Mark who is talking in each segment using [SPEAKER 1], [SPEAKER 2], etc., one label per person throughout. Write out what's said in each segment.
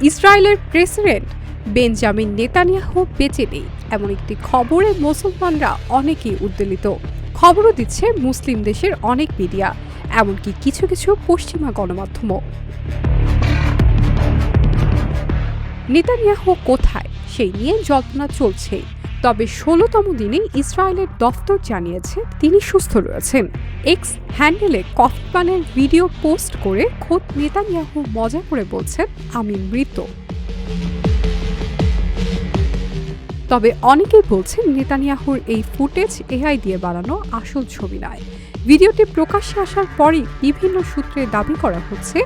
[SPEAKER 1] ইসরায়েলের president Benjamin Netanyahu বেঁচে নেই এমন একটি খবরে মুসলমানরা অনেকেই উদ্বেলিত। খবরও দিচ্ছে মুসলিম দেশের অনেক মিডিয়া, এমনকি কিছু কিছু পশ্চিমা গণমাধ্যমও। নেতানিয়াহু কোথায় সেই নিয়ে জল্পনা চলছে, তবে ১৬তম দিনে ইসরায়েলের দফতর জানিয়েছে তিনি সুস্থ রয়েছেন। এক্স হ্যান্ডেলে কফি পানের ভিডিও পোস্ট করে খোদ নেতানিয়াহু মজা করে বলছেন, আমি মৃত। তবে অনেকেই বলছেন নেতানিয়াহুর এই ফুটেজ এআই দিয়ে বানানো আসল ছবি নয়। ভিডিওটি প্রকাশ্যে আসার পরই বিভিন্ন সূত্রে দাবি করা হচ্ছে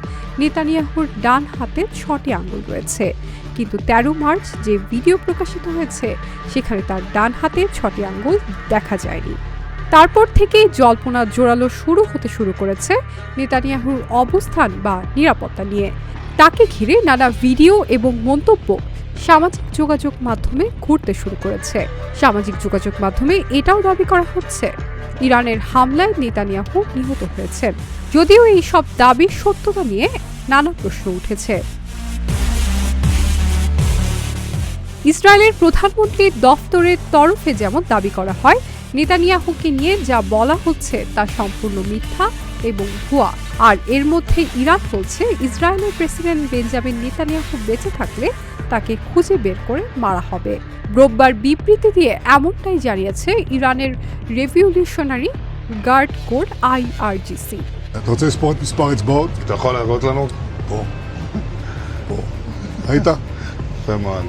[SPEAKER 1] নেতানিয়াহুর ডান হাতে ৬টি আঙ্গুল রয়েছে, কিন্তু ১৩ মার্চ যে ভিডিও প্রকাশিত হয়েছে সেখানে তার ডান হাতে ৬টি আঙ্গুল দেখা যায়নি। তারপর থেকেই জল্পনা জোরালো শুরু করেছে নেতানিয়াহুর অবস্থান বা নিরাপত্তা নিয়ে। তাকে ঘিরে নানা ভিডিও এবং মন্তব্য সামাজিক যোগাযোগ মাধ্যমে ঘুরতে শুরু করেছে। সামাজিক যোগাযোগ মাধ্যমে এটাও দাবি করা হচ্ছে ইরানের হামলায় নেতানিয়াহু নিহত হয়েছেন, যদিও এই সব দাবির সত্যতা নিয়ে নানা প্রশ্ন উঠেছে। ইসরায়েলের প্রধানমন্ত্রীর দফতরের তরফে যেমন দাবি করা হয়, নেতানিয়াহুকে নিয়ে যা বলা হচ্ছে তা সম্পূর্ণ মিথ্যা এবং ভুয়া। আর এর মধ্যে ইরান বলছে ইসরায়েলের প্রেসিডেন্ট বেঞ্জামিন নেতানিয়াহু বেঁচে থাকলে তাকে খুঁজে বের করে মারা হবে। রোববার বিবৃতি দিয়ে এমনটাই জানিয়েছে ইরানের রেভলিউশনারি গার্ড কোর IRGC।
[SPEAKER 2] אתה רוצה לספור את מספר האצבעות?
[SPEAKER 3] אתה יכול להראות לנו?
[SPEAKER 2] פה. ראית?
[SPEAKER 3] יפה מאוד.